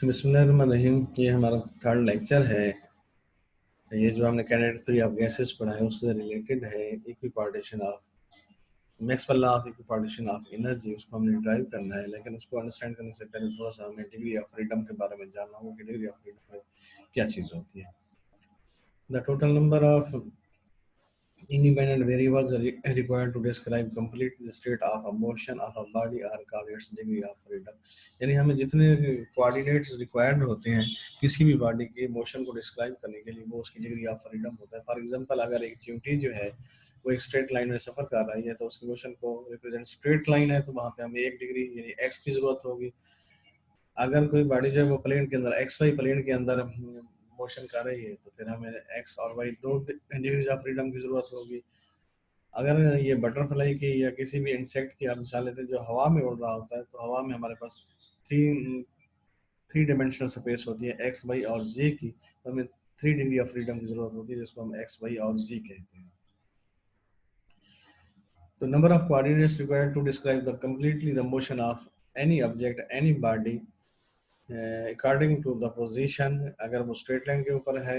बिस्मिल्लाहिर्रहमानिर्रहीम। ये हमारा थर्ड लेक्चर है। ये जो हमने कैंडिडेट थ्योरी ऑफ गैसेस पढ़ा है उससे रिलेटेड है। Equipartition of Maxwell law of equipartition of energy, उसको हमने ड्राइव करना है, लेकिन उसको अंडरस्टैंड करने से पहले थोड़ा सा हमें डिग्री ऑफ फ्रीडम के बारे में जानना होगा कि डिग्री ऑफ फ्रीडम में क्या चीज़ होती है। The total number of independent variables are required to describe complete the state of a motion of a body are called its degree of freedom। यानी हमें जितने कोऑर्डिनेट्स रिक्वायर्ड होते हैं किसी भी बॉडी के मोशन को डिस्क्राइब करने के लिए, वो उसकी डिग्री ऑफ फ्रीडम होता है। फॉर एग्जांपल, अगर एक च्यूटी जो है वो एक स्ट्रेट लाइन में सफर कर रही है तो उसके मोशन को रिप्रेजेंट स्ट्रेट लाइन है, तो वहाँ पे हमें एक डिग्री यानी एक्स की जरूरत होगी। अगर कोई बॉडी जो है वो प्लेन के अंदर एक्स वाई प्लेन के अंदर मोशन कर रही है तो फिर हमें एक्स और वाई दो डिग्रीज ऑफ फ्रीडम की जरूरत होगी। अगर ये बटरफ्लाई की या किसी भी इंसेक्ट की आप मिसाल लेते हैं जो हवा में उड़ रहा होता है, तो हवा में हमारे पास थ्री थ्री डायमेंशनल स्पेस होती है एक्स वाई और जे की, तो हमें 3 डिग्री ऑफ फ्रीडम की जरूरत होती है जिसको हम एक्स वाई और जी कहते हैं। तो number of coordinates required to describe the completely the motion of any object any body according to the position. अगर वो स्ट्रेट लाइन के ऊपर है,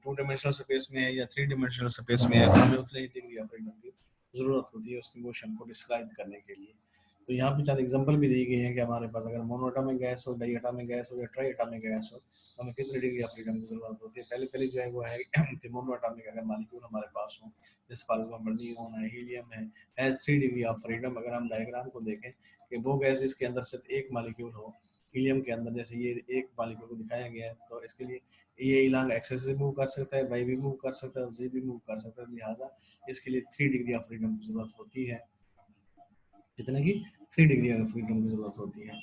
2 डायमेंशनल स्पेस में है या 3 डायमेंशनल स्पेस में है, तो हमें उतनी ही डिग्री ऑफ फ्रीडम की जरूरत होती है उसकी मोशन को डिस्क्राइब करने के लिए। तो यहाँ पे चार एग्जांपल भी दी गई है कि हमारे पास अगर मोनोएटॉमिक गैस हो, डाईएटॉमिक गैस हो या ट्राईएटॉमिक गैस हो, तो हमें कितनी डिग्री ऑफ फ्रीडम की जरूरत होती है। पहले जो है वो है कि मोनोएटॉमिक अगर मॉलिक्यूल हमारे पास हो, जैसे फॉर एग्जांपल नियोन है, हीलियम है 3 डिग्री ऑफ फ्रीडम। अगर हम डायग्राम को देखें कि वो गैस जिसके अंदर सिर्फ एक मॉलिक्यूल हो, हीलियम के अंदर जैसे ये एक मॉलिक्यूल को दिखाया गया है, तो इसके लिए ये इलांग एक्सेस से मूव कर सकता है, वाई भी मूव कर सकता है और जी भी मूव कर सकता है, लिहाजा इसके लिए 3 डिग्री ऑफ फ्रीडम की जरूरत होती है, जितने की 3 डिग्री ऑफ फ्रीडम की जरूरत होती है।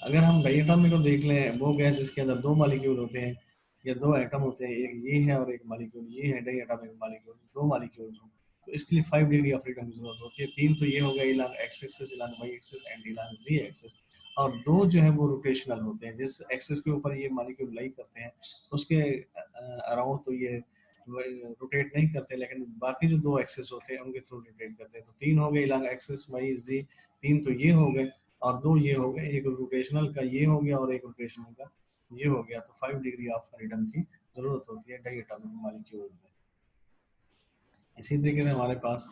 अगर हम डायटोमिक को देख लें, वो गैस जिसके अंदर 2 मॉलिक्यूल होते हैं या 2 एटम होते हैं, एक ये है और एक मॉलिक्यूल ये है, डायटोमिक मॉलिक्यूल 2 मॉलिक्यूल हो, तो इसके लिए 5 डिग्री ऑफ फ्रीडम की जरूरत होती है। 3 तो ये हो गया along x axis, along y axis and along z axis, और 2 जो है वो रोटेशनल होते हैं। जिस एक्सिस के ऊपर ये मॉलिक्यूल लाई करते हैं उसके अराउंड तो ये रोटेट नहीं करते, लेकिन बाकी जो 2 एक्सिस होते हैं उनके थ्रू रोटेट करते हैं। तो 3 हो गए इलांग एक्सिस वाई जी, 3 तो ये हो गए और 2 ये हो गए, एक रोटेशनल का ये हो गया और एक रोटेशनल का ये हो गया, तो 5 डिग्री ऑफ फ्रीडम की जरूरत होती है डायटोमिक मॉलिक्यूल में। इसी तरीके से हमारे पास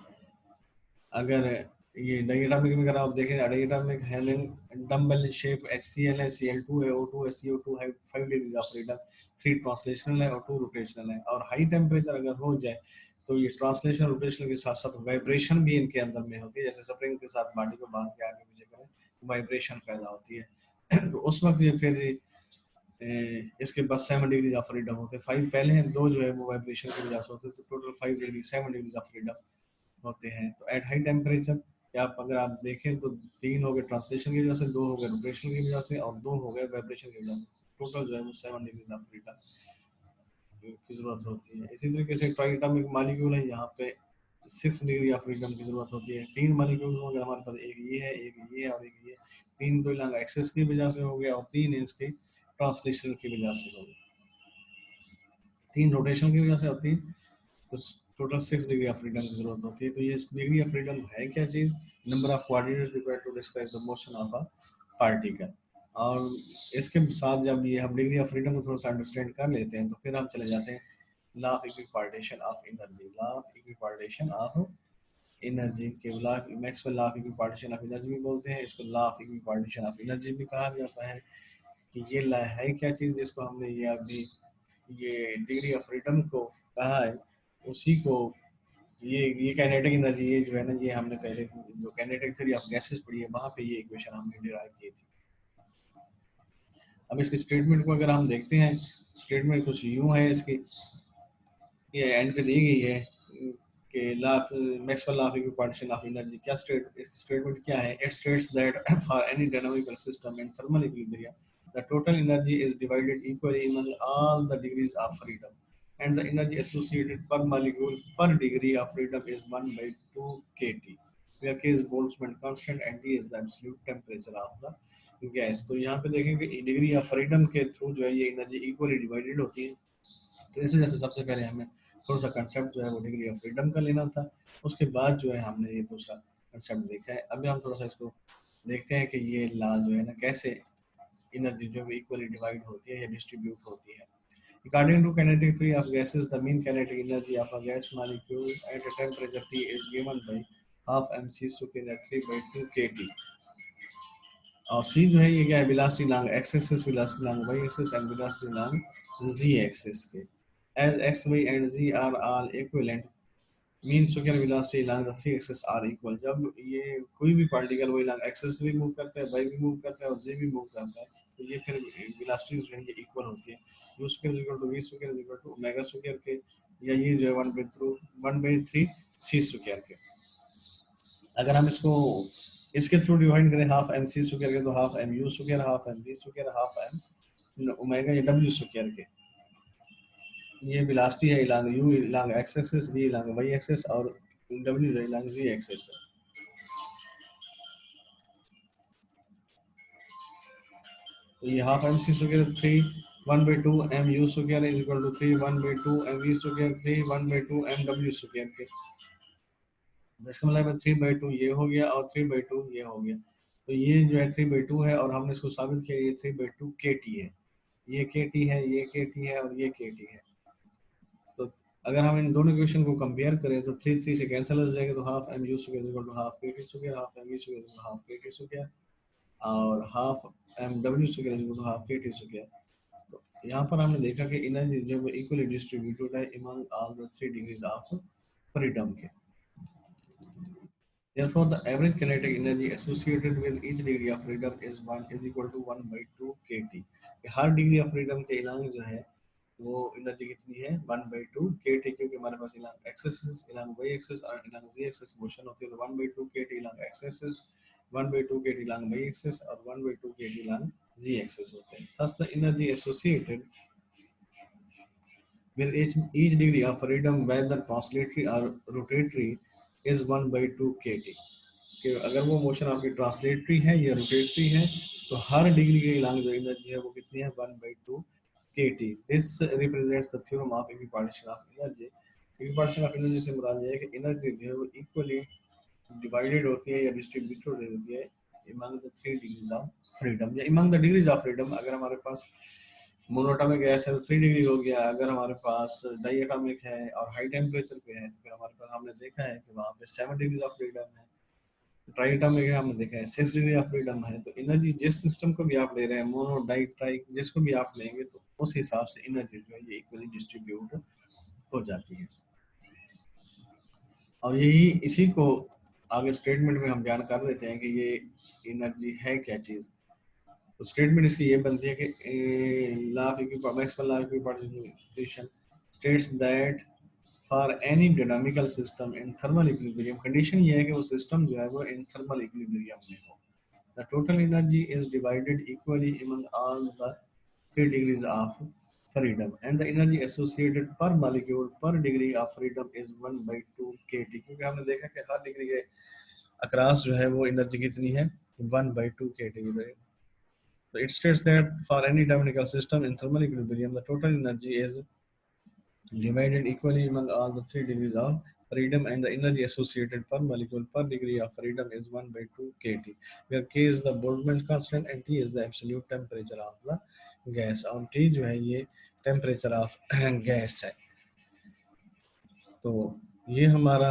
अगर ये डायटोमिक में अगर आप देखें, डायटोमिक हेलिन डम्बल शेप HCl है, Cl2 है, O2 है, CO2 है, 5 डिग्री ऑफ फ्रीडम, 3 ट्रांसलेशनल है और 2 रोटेशनल है। और हाई टेम्परेचर अगर हो जाए तो ये ट्रांसलेशन रोटेशन के साथ साथ वाइब्रेशन भी इनके अंदर में होती है, जैसे स्प्रिंग के साथ बॉडी को बांध के आगे पीछे करें वाइब्रेशन पैदा होती है। तो उस वक्त ये फिर इसके बाद 7 डिग्री ऑफ फ्रीडम होते हैं। 5 पहले हैं, 2 जो है वो वाइब्रेशन की वजह से होते हैं, तो टोटल 7 डिग्री ऑफ फ्रीडम होते हैं। तो एट हाई टेम्परेचर आप अगर आप देखें तो 3 हो गए ट्रांसलेशन की वजह से, 2 हो गए रोटेशन की वजह से और 2 हो गए वाइब्रेशन की वजह से। टोटल जो है वो 7 डिग्री ऑफ फ्रीडम की जरूरत होती है। इसी तरीके से ट्राइएटॉमिक मॉलिक्यूल है, यहाँ पे 6 डिग्री ऑफ फ्रीडम की जरूरत होती है। 3 मॉलिक्यूल अगर हमारे पास एक ये है, एक ये है और एक ये, 3 तो इलांग एक्सेस की वजह से हो गया और 3 इसके ट्रांसलेशन की वजह से हो गया, 3 रोटेशन की वजह से और 3, तो टोटल 6 डिग्री ऑफ फ्रीडम की जरूरत होती है। तो ये डिग्री ऑफ फ्रीडम है क्या चीज? Number of coordinates required to describe the motion of a particle. और इसके साथ जब ये हम डिग्री ऑफ फ्रीडम को थोड़ा सा अंडरस्टैंड कर लेते हैं तो फिर हम चले जाते हैं law of equipartition of energy. Law of equipartition of energy के law Maxwell law of equipartition of energy भी बोलते हैं, इसको law of equipartition of energy भी कहा जाता है। कि ये लॉ है क्या चीज जिसको हमने ये अभी ये डिग्री ऑफ फ्रीडम को कहा है, उसी को ये काइनेटिक एनर्जी, ये जो है ना, ये हमने पहले जो काइनेटिक थ्योरी ऑफ गैसेस पढ़ी है वहां पे ये इक्वेशन हमने डिराइव की थी। अब इसकी स्टेटमेंट को अगर हम देखते हैं, स्टेटमेंट कुछ यूं है इसकी, ये एंड पे दी गई है कि law Maxwell law of equipartition of energy क्या स्टेटमेंट क्या है? It states that for any dynamical system in thermal equilibrium the total energy is divided equally among all the degrees of freedom, and the energy associated per molecule per degree of freedom is 1/2 kT, where K is Boltzmann constant and T is the absolute temperature of the gas। तो यहाँ पे देखेंगे degree of freedom के through जो है ये energy equally divided होती है। तो इस वजह से सबसे पहले हमें थोड़ा सा कंसेप्ट जो है वो डिग्री ऑफ फ्रीडम का लेना था, उसके बाद जो है हमने ये दूसरा कंसेप्ट देखा है। अभी हम थोड़ा सा इसको देखते हैं कि ये लॉ जो है ना कैसे एनर्जी जो है इक्वली डिवाइड होती है या डिस्ट्रीब्यूट होती है। According to kinetic theory of gases, the mean kinetic energy of a gas molecule at a temperature T is given by half mc square 3 by 2 kT। और c जो है ये क्या है, velocity along x axis, velocity along y axis and velocity along z axis के। As x, y and z are all equivalent, mean square velocity along the three axis are equal. जब ये कोई भी पार्टिकल वही long axis भी move करता है, Y भी मूव करता है और जे भी मूव करता है, तो ये फिर वेलोसिटीज जो है ये इक्वल होती है। u square equal to v square equal to omega square के, या ये जो है 1/3 c स्क्वायर के। अगर हम इसको इसके थ्रू डिवाइड करें हाफ एम सी स्क्वायर के, तो half m u square, half m v square, half m omega या डब्ल्यू स्क्वायर के। ये वेलोसिटी है along u along x axis, v along y axis और w जो इलांग z एक्सिस है। तो ये half m c square 3 1/2 m u square is equal to 3 1/2 m v square 3 1/2 m डब्ल्यू स्क्वायर के। इसका मतलब है 3/2 ये हो गया और 3/2 ये हो गया। तो ये जो है 3/2 है और हमने इसको साबित किया ये 3/2 के टी है। ये के टी है, ये के टी है और ये के टी है। तो अगर हम इन दोनों इक्वेशन को कंपेयर करें तो 3 3 से कैंसिल हो जाएगा, तो half m u square equal to half k T square, half m v square equal to half k T square और हाफ एम डब्ल्यू square equal to half k T square. तो यहाँ पर हमने देखा कि एनर्जी जो है इक्वली डिस्ट्रीब्यूटेड है among all the 3 degrees of freedom के। Therefore, the average kinetic energy associated with each degree of freedom is equal to 1/2 kT। Her degree of freedom के इलांग जो है वो एनर्जी कितनी है 1/2 kT, क्योंकि हमारे पास इलांग x एक्सिस, इलांग y एक्सिस और इलांग z एक्सिस मोशन होती है। तो 1/2 kT इलांग x axis, 1/2 kT इलांग y axis और 1/2 kT इलांग z एक्सिस होते हैं। Thus, the energy associated with each degree of freedom, whether translatory or rotatory, is 1/2 kT। कि अगर वो मोशन आपकी ट्रांसलेटरी है या रोटेटरी है, तो हर डिग्री के इलांग जो एनर्जी है वो कितनी है 1/2 kT। This represents the theorem of equipartition of energy. Equipartition of energy से मुराद ये है कि एनर्जी जो है वो इक्वली डिवाइडेड होती है या डिस्ट्रीब्यूटेड होती है among the 3 degrees of freedom या among the degrees of freedom। अगर हमारे पास मोनोटॉमिक गैस है तो 3 डिग्री हो गया, अगर हमारे पास डाई एटॉमिक है और हाई टेम्परेचर पे है तो फिर हमारे पास हमने देखा है कि वहाँ पे 7 डिग्री ऑफ फ्रीडम है। ट्राई एटॉमिक है, हमने देखा है 6 डिग्री ऑफ फ्रीडम है। तो एनर्जी जिस सिस्टम को भी आप ले रहे हैं, मोनो डाई ट्राई जिसको भी आप लेंगे, तो उस हिसाब से एनर्जी जो है ये इक्वली डिस्ट्रीब्यूट हो जाती है। और यही इसी को आगे स्टेटमेंट में हम बयान कर देते हैं कि ये एनर्जी है क्या चीज़। तो स्टेटमेंट इसकी ये बनती है कि law of Maxwell law of equipartition states that for any dynamical system in thermal equilibrium, condition ये है कि वो सिस्टम जो है वो इन थर्मल इक्विलिब्रियम में हो। The total energy is divided equally among all the 3 degrees of freedom and the energy associated per molecule per degree of freedom is 1/2 kT। क्योंकि हमने देखा कि हर डिग्री के अक्रॉस जो है वो एनर्जी कितनी है 1/2 kT। So it states that for any dynamical system in thermal equilibrium, the total energy is divided equally among all the 3 degrees of freedom and the energy associated per molecule per degree of freedom is 1/2 kT, where k is the Boltzmann constant and T is the absolute temperature of the gas। और T जो है ये temperature of gas है। तो ये हमारा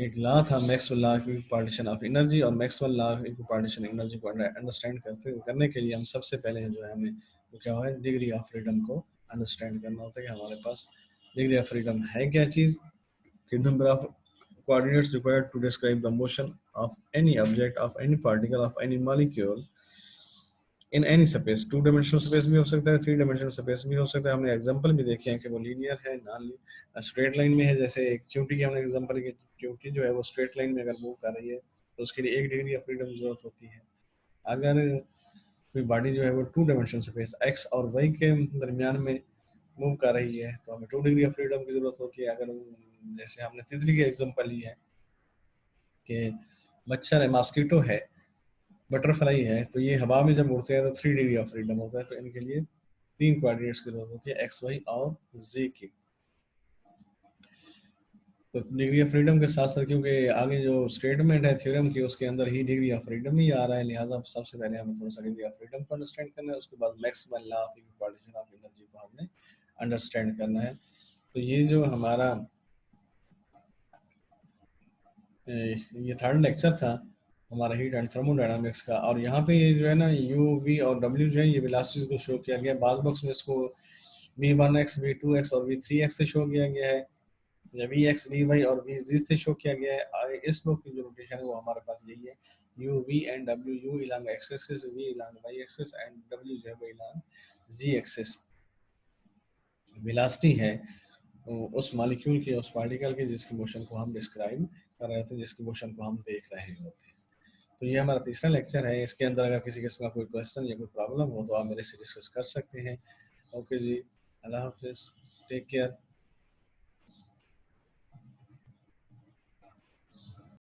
एक law था Maxwell law of equipartition of energy. और Maxwell law of equipartition energy को अंडरस्टैंड करने के लिए हम सबसे पहले जो है हमें क्या है डिग्री ऑफ फ्रीडम को अंडरस्टैंड करना होता है कि हमारे पास डिग्री ऑफ फ्रीडम है क्या चीज़। कि number of coordinates required to describe the motion of any object, of any particle, of any molecule in any space. 2 dimensional space भी हो सकता है, 3 डायमेंशनल स्पेस भी हो सकता है। हमने एग्जांपल भी देखे हैं कि वो लीनियर है, नॉन स्ट्रेट लाइन में है। जैसे एक चींटी की हमने एग्जांपल की, चींटी जो है वो स्ट्रेट लाइन में अगर मूव कर रही है तो उसके लिए 1 डिग्री ऑफ फ्रीडम की जरूरत होती है। अगर कोई बॉडी जो है वो 2 डायमेंशनल स्पेस एक्स और वाई के दरमियान में मूव कर रही है तो हमें 2 डिग्री ऑफ फ्रीडम की जरूरत होती है। अगर जैसे हमने तितली की एग्जांपल ली है कि मच्छर है, मॉस्किटो है, बटरफ्लाई है, तो ये हवा में जब उड़ते हैं तो 3 डिग्री ऑफ फ्रीडम होता है। तो इनके लिए 3 कोऑर्डिनेट्स की जरूरत होती है, एक्स वाई और जी की। तो डिग्री ऑफ फ्रीडम के साथ साथ, क्योंकि आगे जो स्टेटमेंट है थ्योरम की उसके अंदर ही डिग्री ऑफ फ्रीडम ही आ रहा है, लिहाजा सबसे पहले हमें थोड़ा सा डिग्री ऑफ फ्रीडम को अंडरस्टैंड करना है, उसके बाद maximum law of equipartition of energy को हमने अंडरस्टैंड करना है। तो ये जो हमारा ये थर्ड लेक्चर था हमारा हीट एंड थर्मोडायनामिक्स का, और यहाँ पे ये जो है ना यू वी और डब्ल्यू जो है ये वेलोसिटीज को शो किया गया। बाद बॉक्स में इसको v1x v2x और v3x से शो किया गया है, या vx vy और vz से शो किया गया है। और इस ब्लॉक की जो रोटेशन है वो हमारे पास यही है, u v and w, u along x axis, v along y axis and w जो है वो along z axis। वेलोसिटी है उस मॉलिक्यूल की, उस पार्टिकल की जिसकी मोशन को हम डिस्क्राइब कर रहे थे, जिसकी मोशन को हम देख रहे होते हैं। तो ये हमारा तीसरा लेक्चर है। इसके अंदर अगर किसी किस्म का कोई क्वेश्चन या कोई प्रॉब्लम हो तो आप मेरे से डिस्कस कर सकते हैं। ओके जी, अल्लाह हाफिज़, टेक केयर।